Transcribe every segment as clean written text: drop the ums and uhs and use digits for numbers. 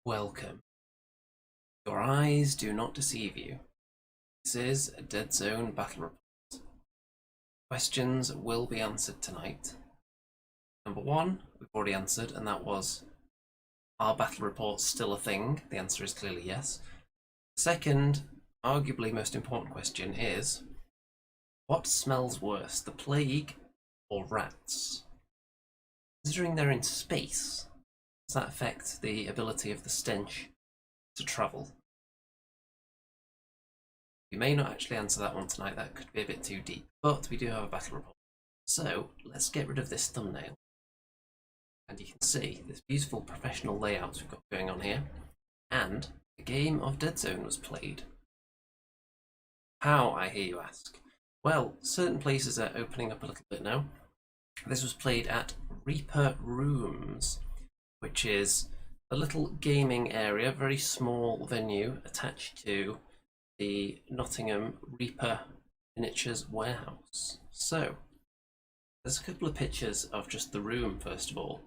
Welcome. Your eyes do not deceive you. This is a Deadzone battle report. Questions will be answered tonight. Number one, we've already answered, and that was, are battle reports still a thing? The answer is clearly yes. Second, arguably most important question is, what smells worse, the plague or rats? Considering they're in space, does that affect the ability of the stench to travel? We may not actually answer that one tonight, that could be a bit too deep, but we do have a battle report. So let's get rid of this thumbnail. And you can see this beautiful professional layout we've got going on here. And a game of Deadzone was played. How, I hear you ask? Well, certain places are opening up a little bit now. This was played at Reaper Rooms, which is a little gaming area, very small venue attached to the Nottingham Reaper Miniatures warehouse. So there's a couple of pictures of just the room first of all.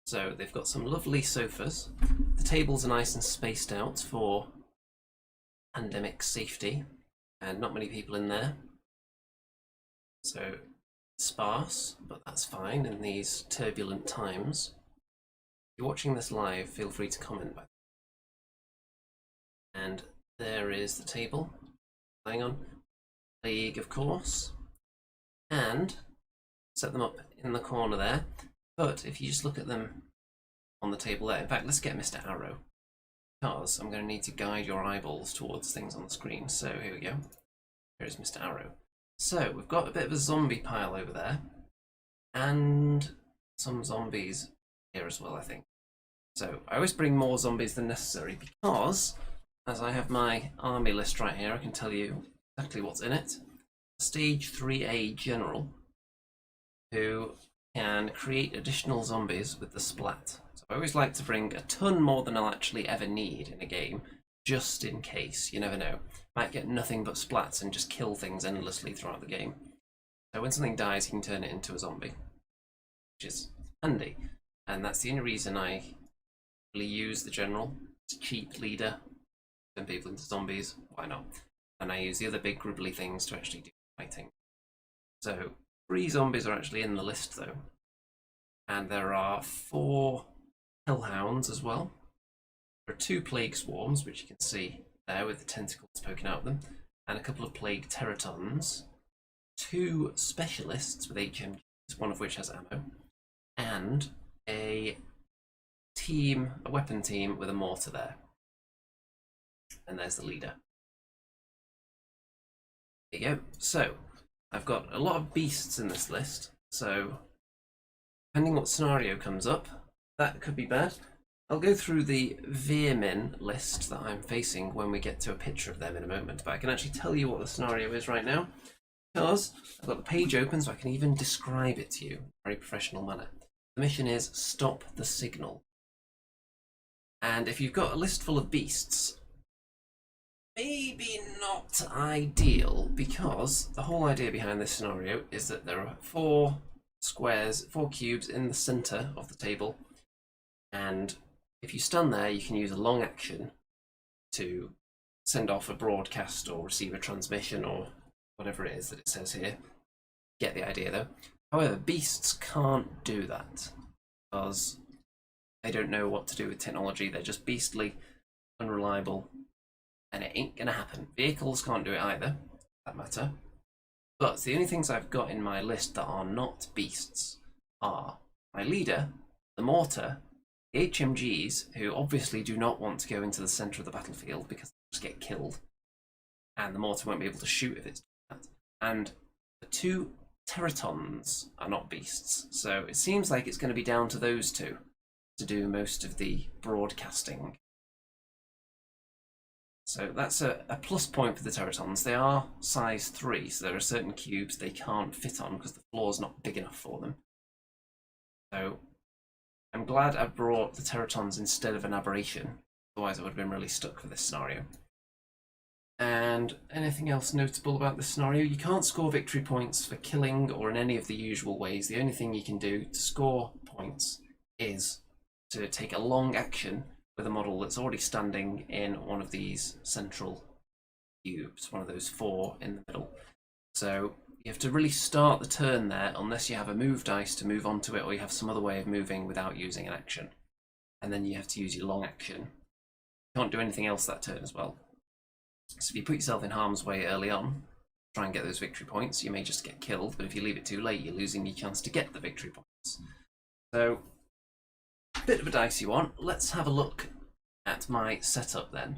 So they've got some lovely sofas. The tables are nice and spaced out for pandemic safety, and not many people in there. So sparse, but that's fine in these turbulent times. If you're watching this live, feel free to comment back. And there is the table. Hang on. Plague, of course. And set them up in the corner there. But if you just look at them on the table there, in fact, let's get Mr. Arrow, because I'm going to need to guide your eyeballs towards things on the screen. So here we go. Here's Mr. Arrow. So we've got a bit of a zombie pile over there, and some zombies here as well, I think. So I always bring more zombies than necessary because, as I have my army list right here, I can tell you exactly what's in it. Stage 3A General, who can create additional zombies with the splat. So I always like to bring a ton more than I'll actually ever need in a game, just in case. You never know. Might get nothing but splats and just kill things endlessly throughout the game. So when something dies, you can turn it into a zombie, which is handy. And that's the only reason I really use the General. It's a cheap leader. Turn people into zombies, why not? And I use the other big gribbly things to actually do fighting. So 3 zombies are actually in the list though. And there are 4 hellhounds as well. There are 2 plague swarms, which you can see there with the tentacles poking out of them, and a couple of plague teratons, 2 specialists with HMGs, one of which has ammo, and a weapon team with a mortar there. And there's the leader. There you go. So I've got a lot of beasts in this list, so depending what scenario comes up, that could be bad. I'll go through the Veer-Myn list that I'm facing when we get to a picture of them in a moment, but I can actually tell you what the scenario is right now, because I've got the page open so I can even describe it to you in a very professional manner. The mission is stop the signal. And if you've got a list full of beasts, maybe not ideal, because the whole idea behind this scenario is that there are 4 squares, 4 cubes in the center of the table, and if you stand there, you can use a long action to send off a broadcast or receive a transmission or whatever it is that it says here. Get the idea though. However, beasts can't do that because they don't know what to do with technology. They're just beastly, unreliable, and it ain't gonna happen. Vehicles can't do it either, for that matter. But the only things I've got in my list that are not beasts are my leader, the mortar, the HMGs, who obviously do not want to go into the centre of the battlefield because they just get killed, and the mortar won't be able to shoot if it's that. And the 2 teratons are not beasts, so it seems like it's going to be down to those 2 to do most of the broadcasting. So that's a plus point for the teratons. They are size 3, so there are certain cubes they can't fit on because the floor's not big enough for them. So I'm glad I brought the teratons instead of an aberration, otherwise I would have been really stuck for this scenario. And anything else notable about this scenario? You can't score victory points for killing or in any of the usual ways. The only thing you can do to score points is to take a long action with a model that's already standing in one of these central cubes, one of those 4 in the middle. So you have to really start the turn there unless you have a move dice to move onto it, or you have some other way of moving without using an action. And then you have to use your long action. You can't do anything else that turn as well. So if you put yourself in harm's way early on, try and get those victory points, you may just get killed, but if you leave it too late, you're losing your chance to get the victory points. So, a bit of a dicey one. Let's have a look at my setup then.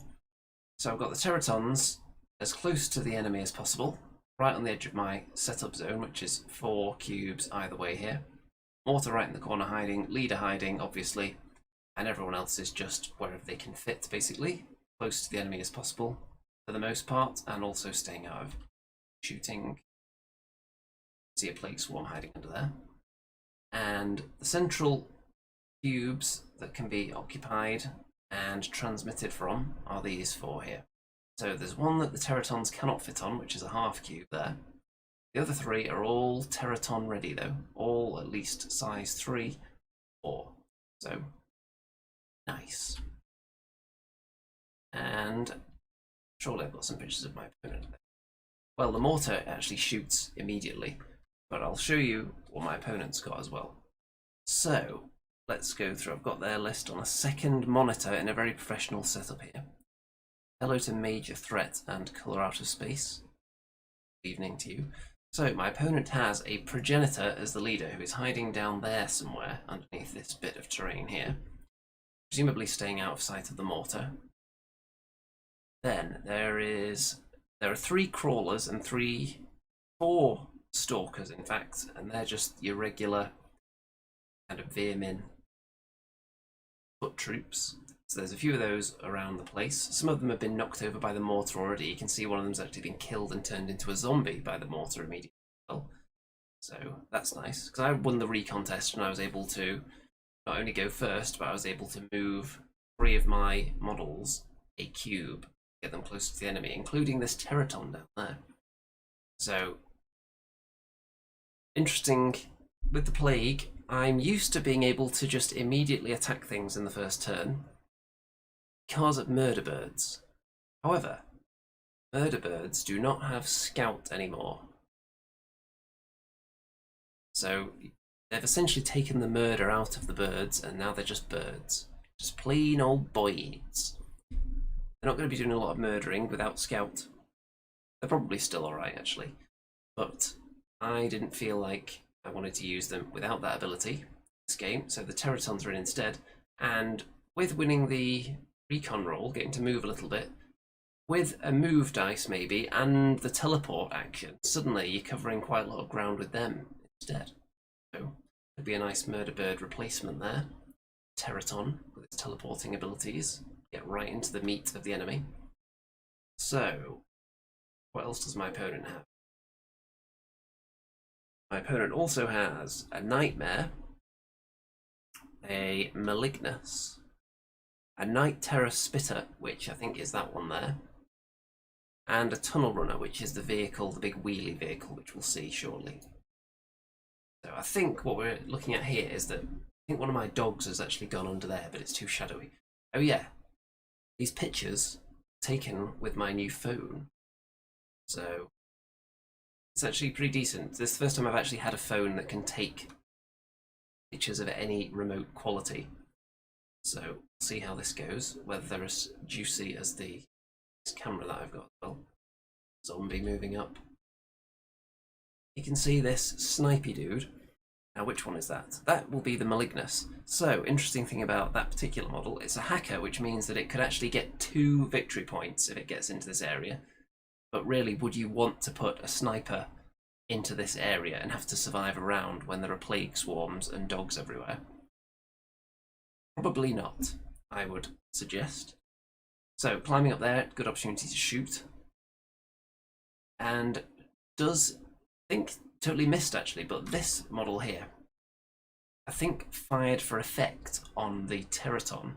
So I've got the Teratons as close to the enemy as possible, right on the edge of my setup zone, which is 4 cubes either way here. Mortar right in the corner hiding, leader hiding, obviously, and everyone else is just wherever they can fit, basically, close to the enemy as possible for the most part, and also staying out of shooting. See a plague swarm hiding under there. And the central cubes that can be occupied and transmitted from are these 4 here. So there's one that the Teratons cannot fit on, which is a half cube there. The other 3 are all Teraton ready though, all at least size 3, 4. So nice. And surely I've got some pictures of my opponent there. Well, the mortar actually shoots immediately, but I'll show you what my opponent's got as well. So let's go through. I've got their list on a second monitor in a very professional setup here. Hello to Major Threat and Colour Out of Space. Good evening to you. So my opponent has a Progenitor as the leader who is hiding down there somewhere underneath this bit of terrain here, presumably staying out of sight of the mortar. Then there are 3 crawlers and 4 stalkers in fact, and they're just your regular kind of Veer-Myn foot troops. So there's a few of those around the place. Some of them have been knocked over by the mortar already. You can see one of them's actually been killed and turned into a zombie by the mortar immediately. So that's nice, because I won the recon test and I was able to not only go first, but I was able to move 3 of my models a cube, get them closer to the enemy, including this Teraton down there. So interesting with the plague, I'm used to being able to just immediately attack things in the first turn because of murder birds. However, murder birds do not have scout anymore. So they've essentially taken the murder out of the birds and now they're just birds. Just plain old boys. They're not going to be doing a lot of murdering without scout. They're probably still alright actually. But I didn't feel like I wanted to use them without that ability this game, so the Teratons are in instead. And with winning the recon roll, getting to move a little bit, with a move dice maybe, and the teleport action, suddenly you're covering quite a lot of ground with them instead. So could be a nice murder bird replacement there. Teraton with its teleporting abilities, get right into the meat of the enemy. So what else does my opponent have? My opponent also has a Nightmare, a Malignus, a Night Terror Spitter, which I think is that one there, and a Tunnel Runner, which is the vehicle, the big wheelie vehicle, which we'll see shortly. So I think what we're looking at here is that I think one of my dogs has actually gone under there, but it's too shadowy. Oh yeah, these pictures taken with my new phone. So it's actually pretty decent. This is the first time I've actually had a phone that can take pictures of any remote quality. So we'll see how this goes, whether they're as juicy as this camera that I've got as well. Zombie moving up. You can see this snipey dude. Now which one is that? That will be the Malignus. So interesting thing about that particular model, it's a hacker, which means that it could actually get 2 victory points if it gets into this area. But really, would you want to put a sniper into this area and have to survive a round when there are plague swarms and dogs everywhere? Probably not, I would suggest. So climbing up there, good opportunity to shoot. And does, I think, totally missed actually, but this model here, I think fired for effect on the Teraton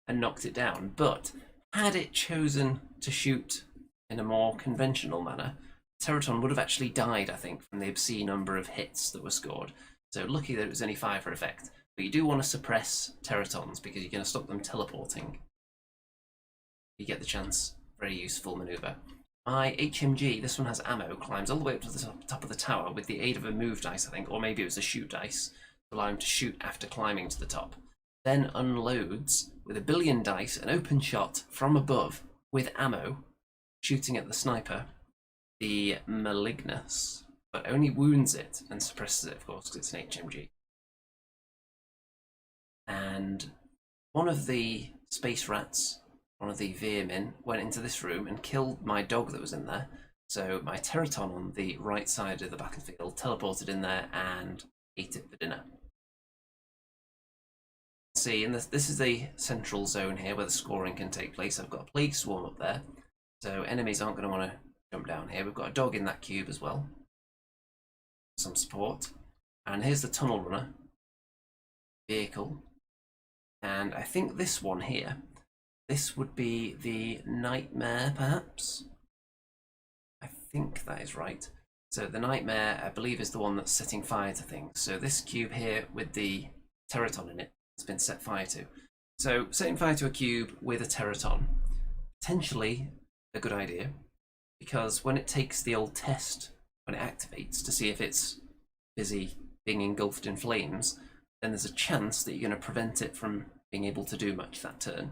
and knocked it down. But had it chosen to shoot in a more conventional manner, Teraton would have actually died, I think, from the obscene number of hits that were scored. So lucky that it was only fire for effect. But you do want to suppress Teratons because you're going to stop them teleporting You get the chance. Very useful manoeuvre. My HMG, this one has ammo, climbs all the way up to the top of the tower with the aid of a move dice, I think, or maybe it was a shoot dice, to allow him to shoot after climbing to the top. Then unloads with a billion dice, an open shot from above with ammo, shooting at the sniper, the Malignus, but only wounds it and suppresses it, of course, because it's an HMG. And one of the space rats, one of the Veer-Myn, went into this room and killed my dog that was in there. So my Teraton on the right side of the battlefield teleported in there and ate it for dinner. See, and this is the central zone here where the scoring can take place. I've got a plague swarm up there, so enemies aren't going to want to jump down here. We've got a dog in that cube as well. Some support. And here's the tunnel runner vehicle. And I think this one here, this would be the Nightmare, perhaps? I think that is right. So the Nightmare, I believe, is the one that's setting fire to things. So this cube here with the Teraton in it has been set fire to. So setting fire to a cube with a Teraton, potentially a good idea, because when it takes the old test, when it activates to see if it's busy being engulfed in flames, then there's a chance that you're going to prevent it from being able to do much that turn.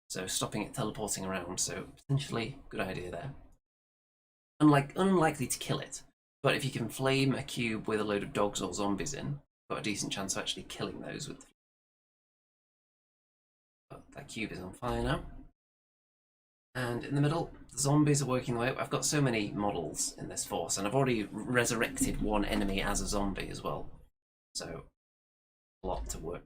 So stopping it teleporting around, so potentially good idea there. Unlikely to kill it, but if you can flame a cube with a load of dogs or zombies in, you've got a decent chance of actually killing those with the but that cube is on fire now. And in the middle, the zombies are working their way up. I've got so many models in this force, and I've already resurrected one enemy as a zombie as well. So, a lot to work.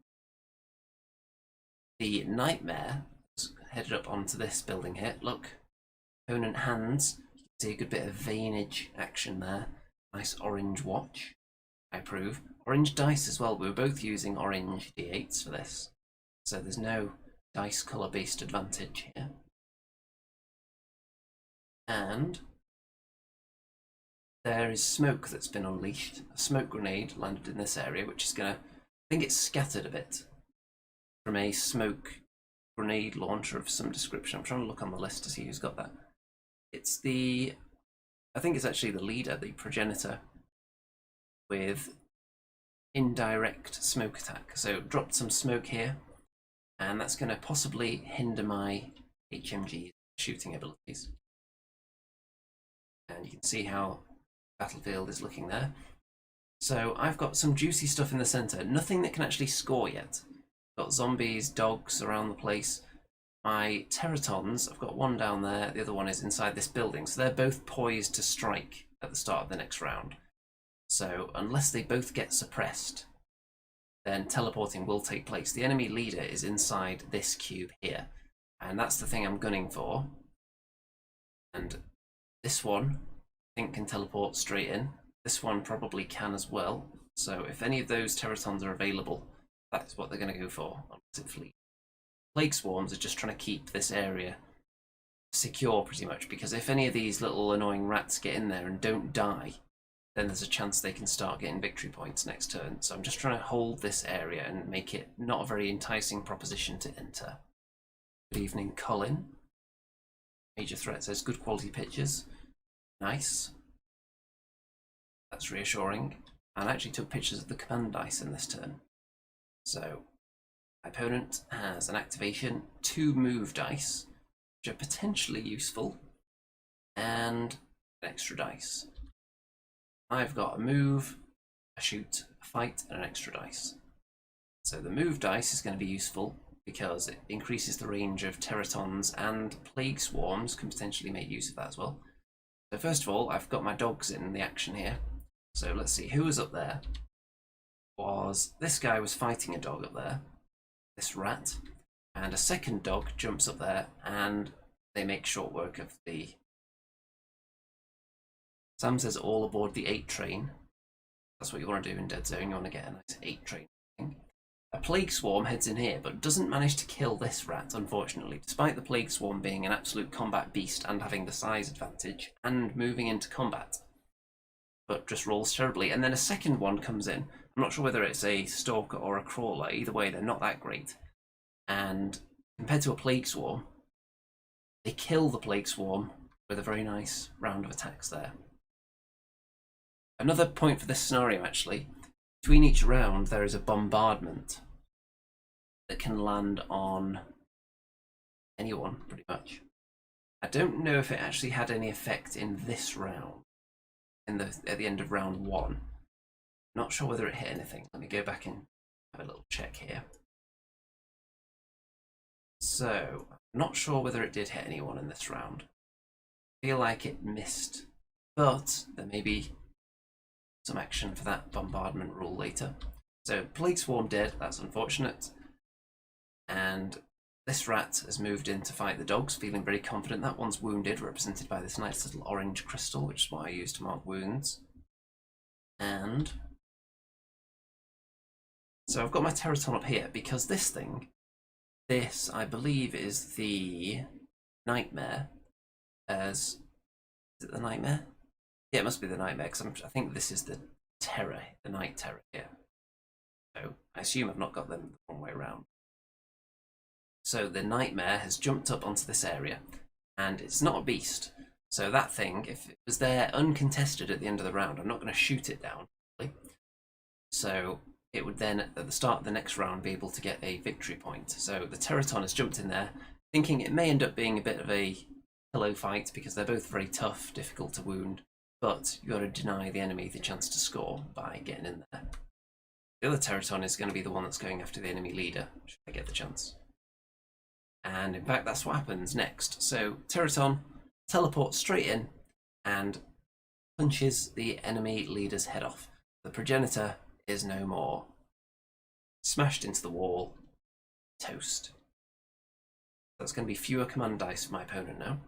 The Nightmare is headed up onto this building here. Look, opponent hands. You can see a good bit of veinage action there. Nice orange watch. I approve. Orange dice as well. We were both using orange D8s for this. So there's no dice colour based advantage here. And there is smoke that's been unleashed. A smoke grenade landed in this area, which is going to, I think it's scattered a bit from a smoke grenade launcher of some description. I'm trying to look on the list to see who's got that. It's the, I think it's actually the leader, the progenitor, with indirect smoke attack. So dropped some smoke here, and that's going to possibly hinder my HMG shooting abilities. And you can see how the battlefield is looking there. So I've got some juicy stuff in the centre. Nothing that can actually score yet. Got zombies, dogs around the place. My Teratons, I've got one down there, the other one is inside this building. So they're both poised to strike at the start of the next round. So unless they both get suppressed, then teleporting will take place. The enemy leader is inside this cube here. And that's the thing I'm gunning for. And this one, I think, can teleport straight in. This one probably can as well. So if any of those Teratons are available, that's what they're going to go for. Plague Swarms are just trying to keep this area secure pretty much, because if any of these little annoying rats get in there and don't die, then there's a chance they can start getting victory points next turn. So I'm just trying to hold this area and make it not a very enticing proposition to enter. Good evening, Colin. Major threat says good quality pictures. Nice. That's reassuring. And I actually took pictures of the command dice in this turn. So my opponent has an activation, 2 move dice, which are potentially useful, and an extra dice. I've got a move, a shoot, a fight, and an extra dice. So the move dice is going to be useful because it increases the range of Teratons, and Plague Swarms can potentially make use of that as well. So first of all, I've got my dogs in the action here. So let's see, who was up there? This guy was fighting a dog up there, this rat, and a second dog jumps up there and they make short work of the... Sam says all aboard the 8 train. That's what you want to do in Deadzone, you want to get a nice 8 train thing. A Plague Swarm heads in here, but doesn't manage to kill this rat, unfortunately, despite the Plague Swarm being an absolute combat beast and having the size advantage and moving into combat. But just rolls terribly. And then a second one comes in. I'm not sure whether it's a Stalker or a Crawler. Either way, they're not that great. And compared to a Plague Swarm, they kill the Plague Swarm with a very nice round of attacks there. Another point for this scenario, actually, between each round there is a bombardment that can land on anyone, pretty much. I don't know if it actually had any effect in this round, at the end of round 1. Not sure whether it hit anything. Let me go back and have a little check here. So, I'm not sure whether it did hit anyone in this round. I feel like it missed, but there may be some action for that bombardment rule later. So, Plague Swarm dead, that's unfortunate. And this rat has moved in to fight the dogs, feeling very confident. That one's wounded, represented by this nice little orange crystal, which is what I use to mark wounds. And so I've got my Teraton up here, because this thing, this, I believe, is the Nightmare. Is it the Nightmare? Yeah, it must be the Nightmare, because I think this is the Terror, the Night Terror here. So I assume I've not got them the wrong way around. So the Nightmare has jumped up onto this area, and it's not a beast. So that thing, if it was there uncontested at the end of the round, I'm not going to shoot it down. So it would then, at the start of the next round, be able to get a victory point. So the Teraton has jumped in there, thinking it may end up being a bit of a pillow fight, because they're both very tough, difficult to wound, but you've got to deny the enemy the chance to score by getting in there. The other Teraton is going to be the one that's going after the enemy leader, should I get the chance. And in fact, that's what happens next. So Teraton teleports straight in and punches the enemy leader's head off. The progenitor is no more. Smashed into the wall. Toast. That's going to be fewer command dice for my opponent now.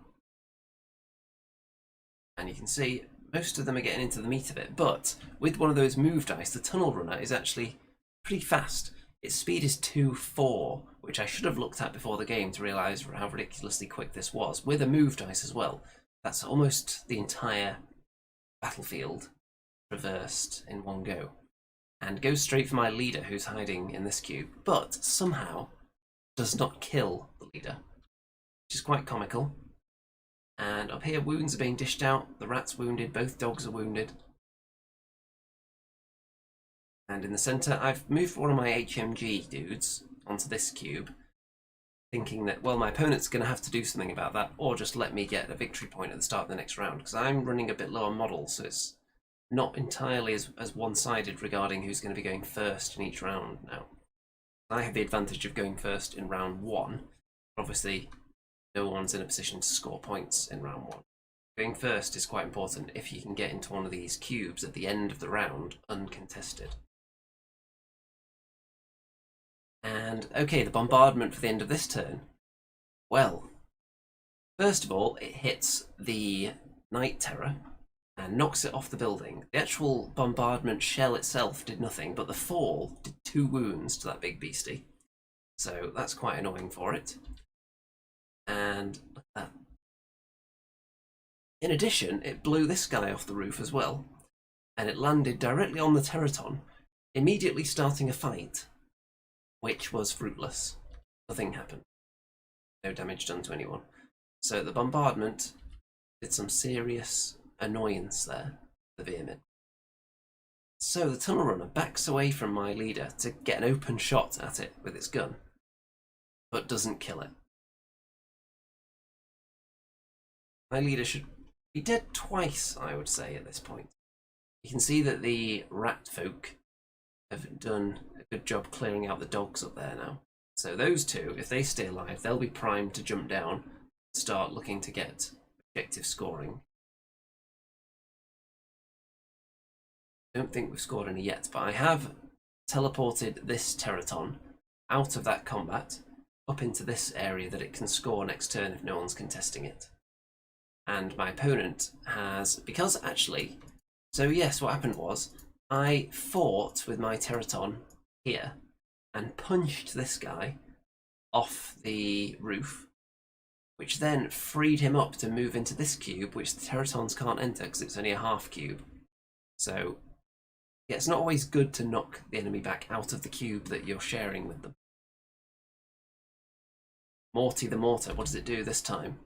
And you can see most of them are getting into the meat of it, but with one of those move dice, the tunnel runner is actually pretty fast. Its speed is 2-4, which I should have looked at before the game to realise how ridiculously quick this was. With a move dice as well, that's almost the entire battlefield traversed in one go. And goes straight for my leader, who's hiding in this cube, but somehow does not kill the leader, which is quite comical. And up here, wounds are being dished out. The rat's wounded, both dogs are wounded. And in the centre, I've moved one of my HMG dudes onto this cube, thinking that, well, my opponent's going to have to do something about that, or just let me get a victory point at the start of the next round, because I'm running a bit low on models, so it's not entirely as one-sided regarding who's going to be going first in each round now. I have the advantage of going first in round 1. Obviously, no one's in a position to score points in round 1. Going first is quite important if you can get into one of these cubes at the end of the round uncontested. And, okay, the bombardment for the end of this turn. Well, first of all, it hits the Night Terror and knocks it off the building. The actual bombardment shell itself did nothing, but the fall did 2 wounds to that big beastie. So that's quite annoying for it. And look at that. In addition, it blew this guy off the roof as well, and it landed directly on the Teraton, immediately starting a fight, which was fruitless. Nothing happened. No damage done to anyone. So the bombardment did some serious annoyance there, the Veer-Myn. So the tunnel runner backs away from my leader to get an open shot at it with its gun, but doesn't kill it. My leader should be dead twice, I would say, at this point. You can see that the rat folk have done a good job clearing out the dogs up there now. So those two, if they stay alive, they'll be primed to jump down and start looking to get objective scoring. I don't think we've scored any yet, but I have teleported this Teraton out of that combat up into this area that it can score next turn if no one's contesting it. And my opponent has, because actually, so yes, what happened was I fought with my Teraton here and punched this guy off the roof, which then freed him up to move into this cube, which the Teratons can't enter because it's only a half cube. So yeah, it's not always good to knock the enemy back out of the cube that you're sharing with them. Morty the Mortar, what does it do this time?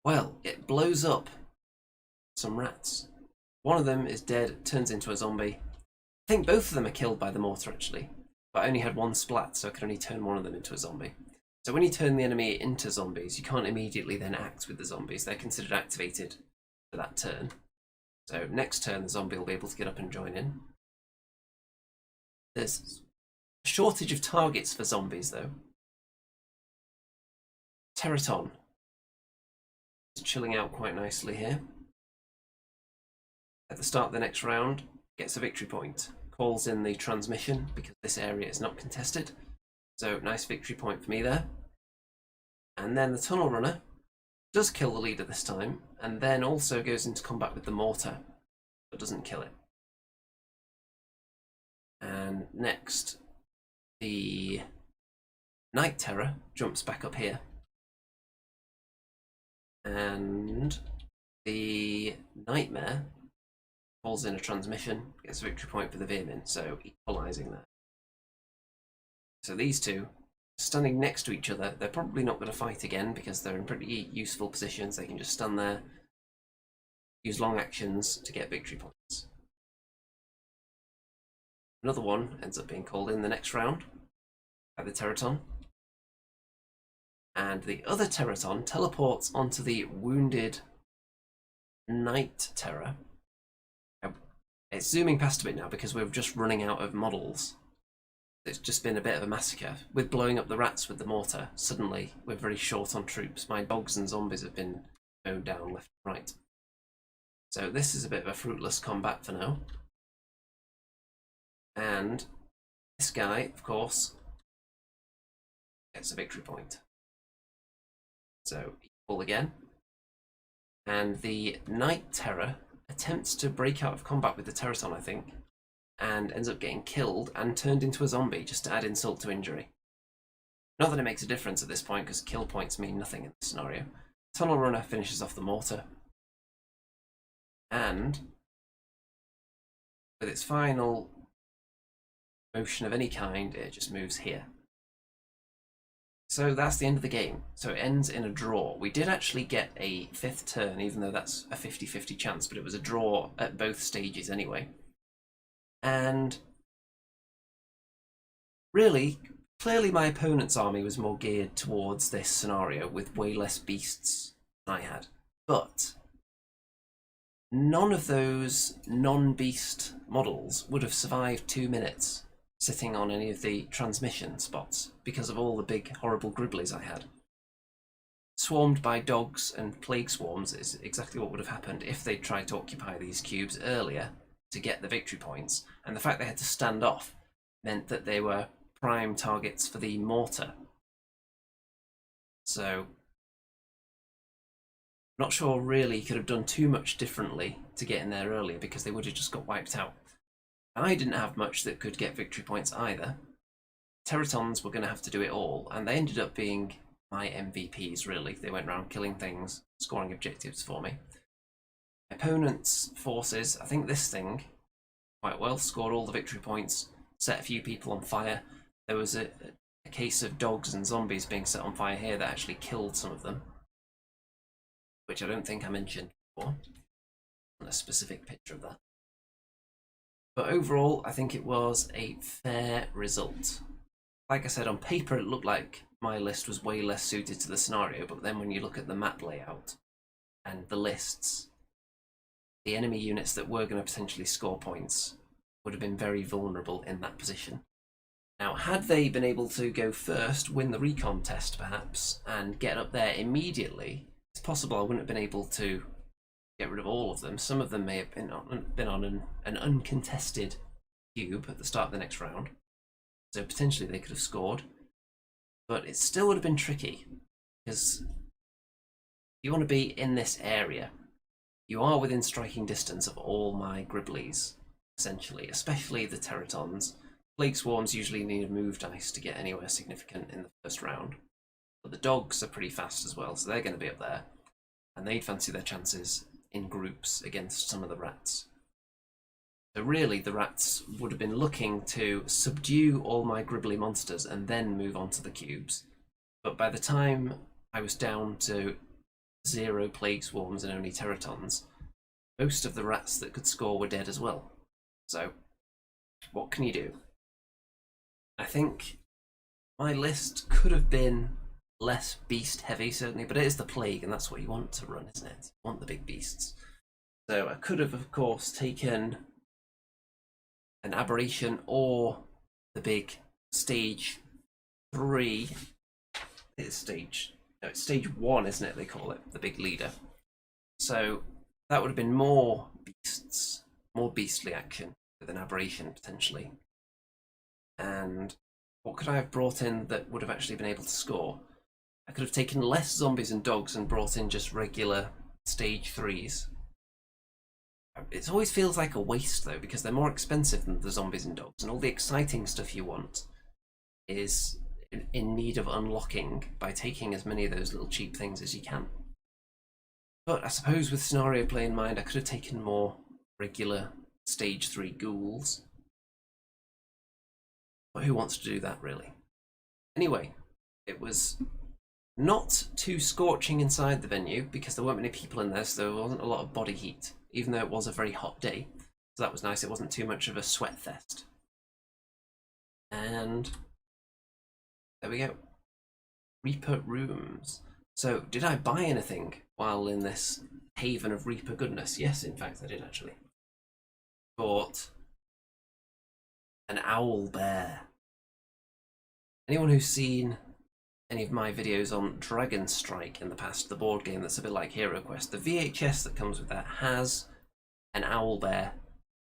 Well, it blows up some rats. One of them is dead, turns into a zombie. I think both of them are killed by the mortar actually, but I only had one splat, so I could only turn one of them into a zombie. So when you turn the enemy into zombies, you can't immediately then act with the zombies. They're considered activated for that turn. So next turn, the zombie will be able to get up and join in. There's a shortage of targets for zombies, though. Teraton is chilling out quite nicely here. At the start of the next round, gets a victory point. Calls in the transmission because this area is not contested. So nice victory point for me there. And then the tunnel runner does kill the leader this time, and then also goes into combat with the mortar, but doesn't kill it. And next, the Night Terror jumps back up here. And the Nightmare calls in a transmission, gets a victory point for the Veer-Myn, so equalising that. So these two, standing next to each other, they're probably not going to fight again because they're in pretty useful positions. They can just stand there, use long actions to get victory points. Another one ends up being called in the next round by the Teraton. And the other Teraton teleports onto the wounded Night Terror. It's zooming past a bit now because we're just running out of models. It's just been a bit of a massacre. With blowing up the rats with the mortar, suddenly we're very short on troops. My dogs and zombies have been mowed down left and right. So this is a bit of a fruitless combat for now. And this guy, of course, gets a victory point. So equal again. And the Night Terror attempts to break out of combat with the Teraton, I think, and ends up getting killed and turned into a zombie just to add insult to injury. Not that it makes a difference at this point, because kill points mean nothing in this scenario. Tunnel Runner finishes off the mortar, and with its final motion of any kind, it just moves here. So that's the end of the game. So it ends in a draw. We did actually get a fifth turn, even though that's a 50-50 chance, but it was a draw at both stages anyway. And really, clearly my opponent's army was more geared towards this scenario with way less beasts than I had. But none of those non-beast models would have survived 2 minutes sitting on any of the transmission spots because of all the big horrible gribblies I had. Swarmed by dogs and plague swarms is exactly what would have happened if they'd tried to occupy these cubes earlier to get the victory points, and the fact they had to stand off meant that they were prime targets for the mortar. So, not sure really could have done too much differently to get in there earlier because they would have just got wiped out. I didn't have much that could get victory points either. Teratons were going to have to do it all, and they ended up being my MVPs really. They went around killing things, scoring objectives for me. Opponent's forces, I think this thing quite well, scored all the victory points, set a few people on fire. There was a case of dogs and zombies being set on fire here that actually killed some of them, which I don't think I mentioned before. A specific picture of that. But overall, I think it was a fair result. Like I said, on paper it looked like my list was way less suited to the scenario, but then when you look at the map layout and the lists, the enemy units that were going to potentially score points would have been very vulnerable in that position. Now, had they been able to go first, win the recon test perhaps, and get up there immediately, it's possible I wouldn't have been able to get rid of all of them. Some of them may have been on an uncontested cube at the start of the next round, so potentially they could have scored, but it still would have been tricky because you want to be in this area. You are within striking distance of all my Gribblies, essentially, especially the Teratons. Plague Swarms usually need a move dice to get anywhere significant in the first round, but the dogs are pretty fast as well, so they're going to be up there, and they'd fancy their chances in groups against some of the rats. So really, the rats would have been looking to subdue all my Gribbly monsters and then move on to the cubes. But by the time I was down to 0 plague swarms and only teratons, most of the rats that could score were dead as well. So, what can you do? I think my list could have been less beast heavy, certainly, but it is the plague, and that's what you want to run, isn't it? You want the big beasts. So I could have, of course, taken an aberration or the big stage 3. It's stage 1, isn't it? They call it the big leader. So that would have been more beasts, more beastly action with an aberration potentially. And what could I have brought in that would have actually been able to score? I could have taken less zombies and dogs and brought in just regular stage 3s. It always feels like a waste though, because they're more expensive than the zombies and dogs, and all the exciting stuff you want is in need of unlocking by taking as many of those little cheap things as you can. But I suppose with scenario play in mind, I could have taken more regular stage 3 ghouls. But who wants to do that, really? Anyway, it was not too scorching inside the venue because there weren't many people in there, so there wasn't a lot of body heat, even though it was a very hot day. So that was nice, it wasn't too much of a sweat fest. And there we go. Reaper rooms. So, did I buy anything while in this haven of Reaper goodness? Yes, in fact I did actually. Bought an owl bear. Anyone who's seen any of my videos on Dragon Strike in the past, the board game that's a bit like Hero Quest, the VHS that comes with that has an owl bear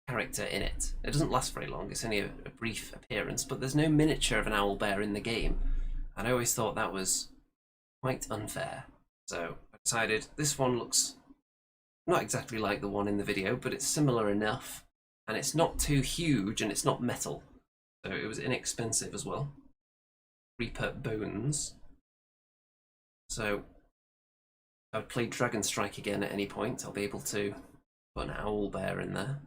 character in it. It doesn't last very long, it's only a brief appearance, but there's no miniature of an owl bear in the game. And I always thought that was quite unfair. So I decided this one looks not exactly like the one in the video, but it's similar enough, and it's not too huge and it's not metal. So it was inexpensive as well. Reaper bones. So if I would play Dragon Strike again at any point, I'll be able to put an owl bear in there.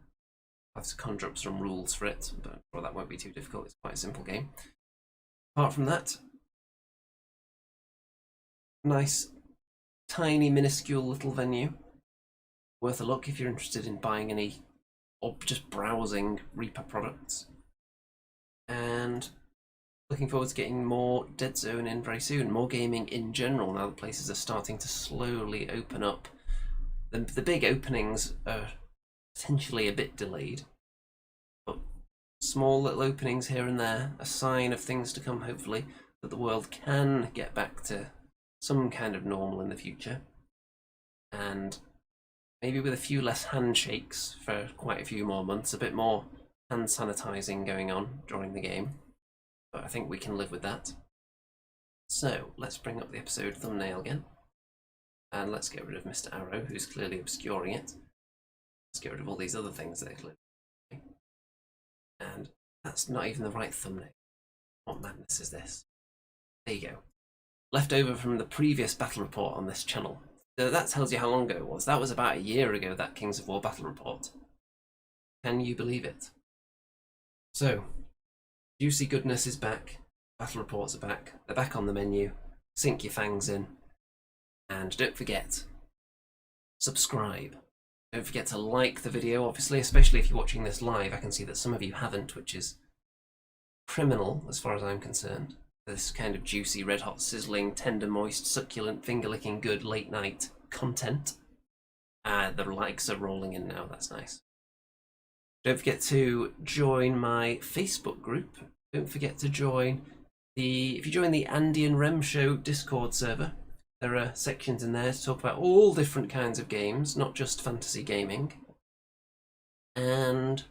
I'll have to conjure up some rules for it, but I'm sure that won't be too difficult. It's quite a simple game. Apart from that, nice, tiny, minuscule little venue. Worth a look if you're interested in buying any or just browsing Reaper products. And looking forward to getting more Deadzone in very soon. More gaming in general now that places are starting to slowly open up. The big openings are potentially a bit delayed, but small little openings here and there, a sign of things to come hopefully, that the world can get back to some kind of normal in the future. And maybe with a few less handshakes for quite a few more months, a bit more hand sanitizing going on during the game. But I think we can live with that. So let's bring up the episode thumbnail again. And let's get rid of Mr. Arrow, who's clearly obscuring it. Let's get rid of all these other things that are clearly obscuring. And that's not even the right thumbnail. What madness is this? There you go. Left over from the previous battle report on this channel. So that tells you how long ago it was. That was about a year ago, that Kings of War battle report. Can you believe it? So, Juicy Goodness is back. Battle reports are back. They're back on the menu. Sink your fangs in. And don't forget, subscribe. Don't forget to like the video, obviously, especially if you're watching this live. I can see that some of you haven't, which is criminal as far as I'm concerned. This kind of juicy, red hot, sizzling, tender, moist, succulent, finger-licking good late night content. The likes are rolling in now, that's nice. Don't forget to join my Facebook group. Don't forget to join if you join the Andy and Rem Show Discord server, there are sections in there to talk about all different kinds of games, not just fantasy gaming. And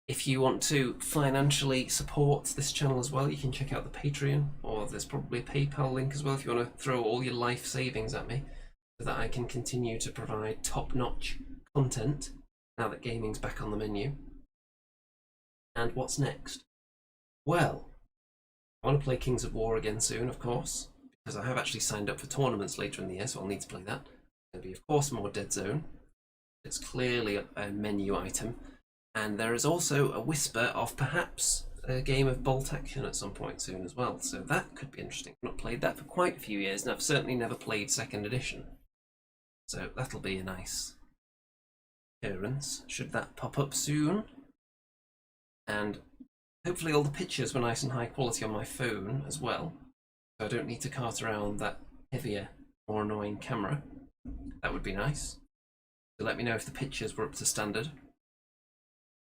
if you want to financially support this channel as well, you can check out the Patreon, or there's probably a PayPal link as well if you want to throw all your life savings at me, so that I can continue to provide top-notch content now that gaming's back on the menu. And what's next? Well, I want to play Kings of War again soon, of course, because I have actually signed up for tournaments later in the year, so I'll need to play that. There'll be, of course, more Deadzone. It's clearly a menu item. And there is also a whisper of perhaps a game of Bolt Action at some point soon as well, so that could be interesting. I've not played that for quite a few years, and I've certainly never played 2nd edition. So that'll be a nice occurrence, should that pop up soon. And hopefully all the pictures were nice and high quality on my phone as well, so I don't need to cart around that heavier, more annoying camera. That would be nice. So let me know if the pictures were up to standard.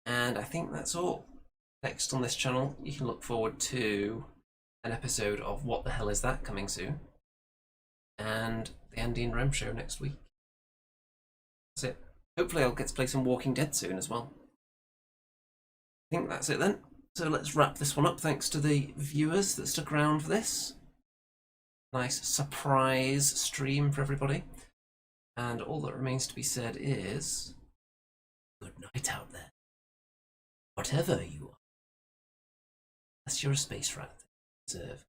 And I think that's all. Next on this channel, you can look forward to an episode of What the Hell Is That coming soon, and the Andy and Rem show next week. That's it. Hopefully I'll get to play some Walking Dead soon as well. I think that's it then. So let's wrap this one up. Thanks to the viewers that stuck around for this. Nice surprise stream for everybody. And all that remains to be said is good night out there. Whatever you are. Unless you're a space rat. Deserve.